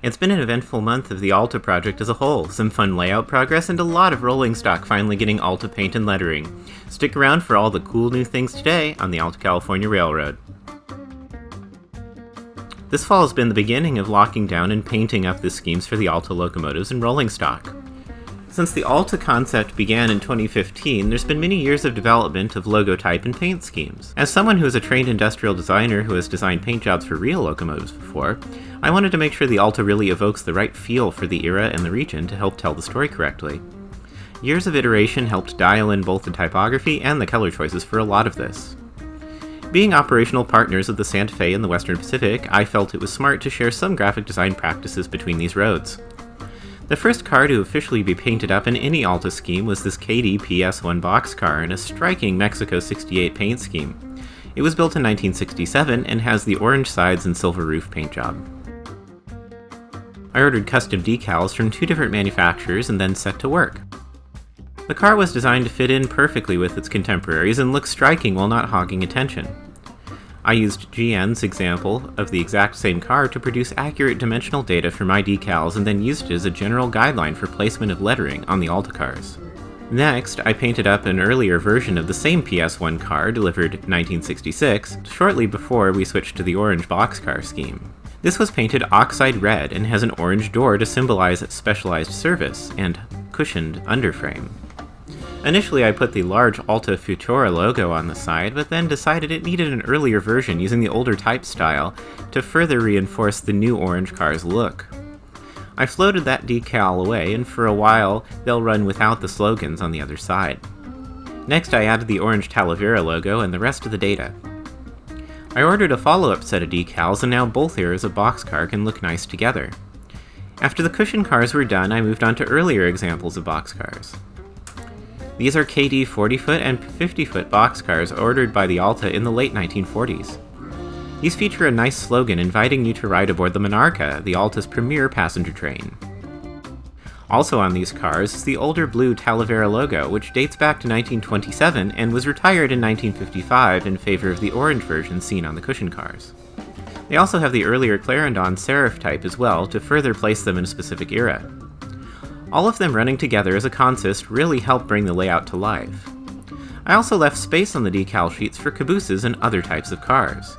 It's been an eventful month of the ALTA project as a whole, some fun layout progress, and a lot of rolling stock finally getting ALTA paint and lettering. Stick around for all the cool new things today on the Alta California Railroad. This fall has been the beginning of locking down and painting up the schemes for the ALTA locomotives and rolling stock. Since the ALTA concept began in 2015, there's been many years of development of logo type and paint schemes. As someone who is a trained industrial designer who has designed paint jobs for real locomotives before, I wanted to make sure the ALTA really evokes the right feel for the era and the region to help tell the story correctly. Years of iteration helped dial in both the typography and the color choices for a lot of this. Being operational partners of the Santa Fe and the Western Pacific, I felt it was smart to share some graphic design practices between these roads. The first car to officially be painted up in any ALTA scheme was this KD PS1 boxcar in a striking Mexico 68 paint scheme. It was built in 1967 and has the orange sides and silver roof paint job. I ordered custom decals from 2 different manufacturers and then set to work. The car was designed to fit in perfectly with its contemporaries and look striking while not hogging attention. I used GN's example of the exact same car to produce accurate dimensional data for my decals and then used it as a general guideline for placement of lettering on the ALTA cars. Next, I painted up an earlier version of the same PS1 car delivered in 1966, shortly before we switched to the orange boxcar scheme. This was painted oxide red and has an orange door to symbolize specialized service and cushioned underframe. Initially, I put the large Alta Futura logo on the side, but then decided it needed an earlier version using the older type style to further reinforce the new orange car's look. I floated that decal away, and for a while, they'll run without the slogans on the other side. Next, I added the orange Talavera logo and the rest of the data. I ordered a follow-up set of decals, and now both eras of boxcar can look nice together. After the cushion cars were done, I moved on to earlier examples of boxcars. These are KD 40-foot and 50-foot boxcars ordered by the ALTA in the late 1940s. These feature a nice slogan inviting you to ride aboard the Monarca, the ALTA's premier passenger train. Also on these cars is the older blue Talavera logo, which dates back to 1927 and was retired in 1955 in favor of the orange version seen on the cushion cars. They also have the earlier Clarendon serif type as well to further place them in a specific era. All of them running together as a consist really help bring the layout to life. I also left space on the decal sheets for cabooses and other types of cars.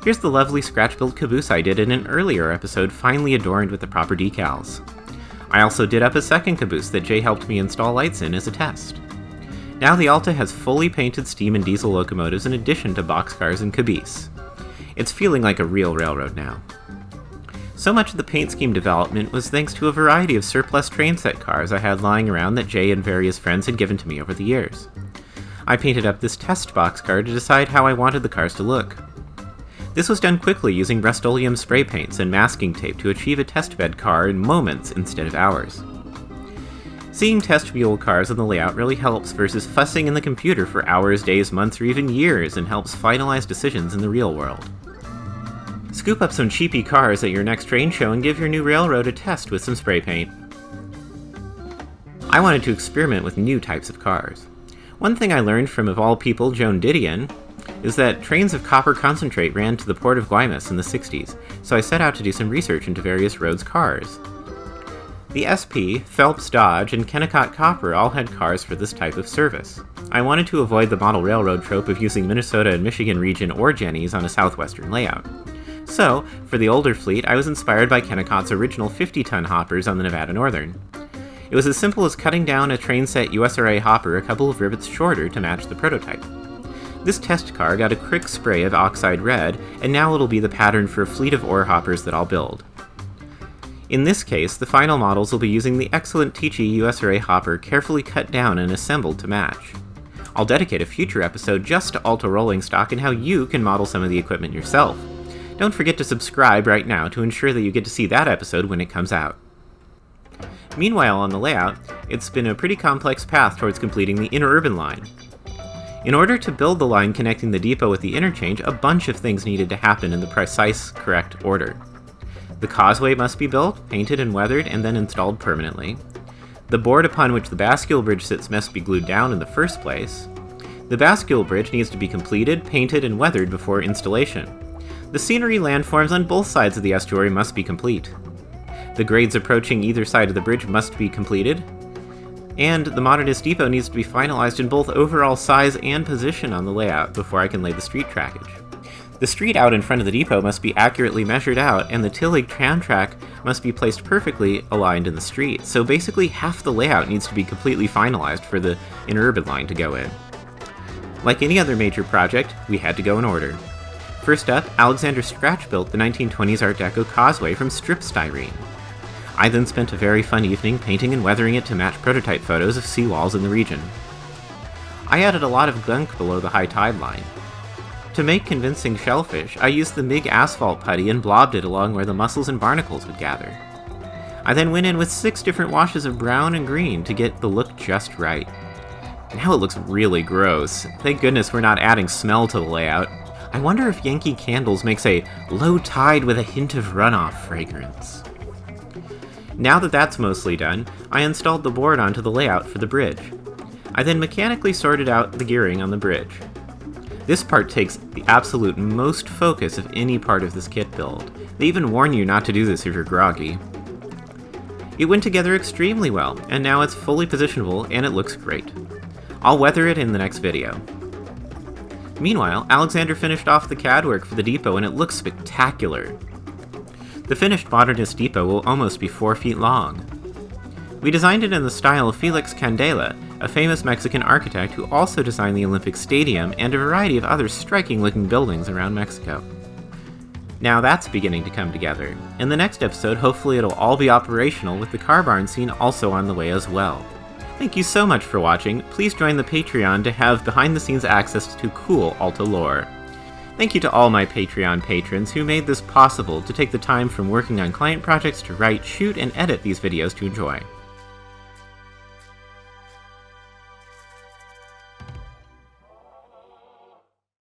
Here's the lovely Scratchbuilt caboose I did in an earlier episode, finally adorned with the proper decals. I also did up a second caboose that Jay helped me install lights in as a test. Now the ALTA has fully painted steam and diesel locomotives in addition to boxcars and caboose. It's feeling like a real railroad now. So much of the paint scheme development was thanks to a variety of surplus train set cars I had lying around that Jay and various friends had given to me over the years. I painted up this test boxcar to decide how I wanted the cars to look. This was done quickly using Rust-Oleum spray paints and masking tape to achieve a test bed car in moments instead of hours. Seeing test mule cars on the layout really helps versus fussing in the computer for hours, days, months, or even years, and helps finalize decisions in the real world. Scoop up some cheapy cars at your next train show and give your new railroad a test with some spray paint. I wanted to experiment with new types of cars. One thing I learned from, of all people, Joan Didion, is that trains of copper concentrate ran to the port of Guaymas in the 60s, so I set out to do some research into various roads' cars. The SP, Phelps Dodge, and Kennecott Copper all had cars for this type of service. I wanted to avoid the model railroad trope of using Minnesota and Michigan region or Jennies on a southwestern layout. So, for the older fleet, I was inspired by Kennecott's original 50-ton hoppers on the Nevada Northern. It was as simple as cutting down a train set USRA hopper a couple of rivets shorter to match the prototype. This test car got a quick spray of oxide red, and now it'll be the pattern for a fleet of ore hoppers that I'll build. In this case, the final models will be using the excellent Tichy USRA hopper carefully cut down and assembled to match. I'll dedicate a future episode just to ALTA rolling stock and how you can model some of the equipment yourself. Don't forget to subscribe right now to ensure that you get to see that episode when it comes out. Meanwhile, on the layout, it's been a pretty complex path towards completing the Interurban Line. In order to build the line connecting the depot with the interchange, a bunch of things needed to happen in the precise, correct order. The causeway must be built, painted and weathered, and then installed permanently. The board upon which the bascule bridge sits must be glued down in the first place. The bascule bridge needs to be completed, painted, and weathered before installation. The scenery landforms on both sides of the estuary must be complete. The grades approaching either side of the bridge must be completed, and the Modernist Depot needs to be finalized in both overall size and position on the layout before I can lay the street trackage. The street out in front of the depot must be accurately measured out, and the Tillig tram track must be placed perfectly aligned in the street, so basically half the layout needs to be completely finalized for the Interurban Line to go in. Like any other major project, we had to go in order. First up, Alexander Scratchbuilt the 1920s Art Deco Causeway from strip styrene. I then spent a very fun evening painting and weathering it to match prototype photos of seawalls in the region. I added a lot of gunk below the high tide line. To make convincing shellfish, I used the MIG asphalt putty and blobbed it along where the mussels and barnacles would gather. I then went in with 6 different washes of brown and green to get the look just right. Now it looks really gross. Thank goodness we're not adding smell to the layout. I wonder if Yankee Candles makes a low tide with a hint of runoff fragrance. Now that that's mostly done, I installed the board onto the layout for the bridge. I then mechanically sorted out the gearing on the bridge. This part takes the absolute most focus of any part of this kit build. They even warn you not to do this if you're groggy. It went together extremely well, and now it's fully positionable and it looks great. I'll weather it in the next video. Meanwhile, Alexander finished off the CAD work for the depot and it looks spectacular. The finished Modernist Depot will almost be 4 feet long. We designed it in the style of Felix Candela, a famous Mexican architect who also designed the Olympic Stadium and a variety of other striking-looking buildings around Mexico. Now that's beginning to come together. In the next episode, hopefully it'll all be operational with the car barn scene also on the way as well. Thank you so much for watching. Please join the Patreon to have behind-the-scenes access to cool ALTA lore. Thank you to all my Patreon patrons who made this possible to take the time from working on client projects to write, shoot, and edit these videos to enjoy.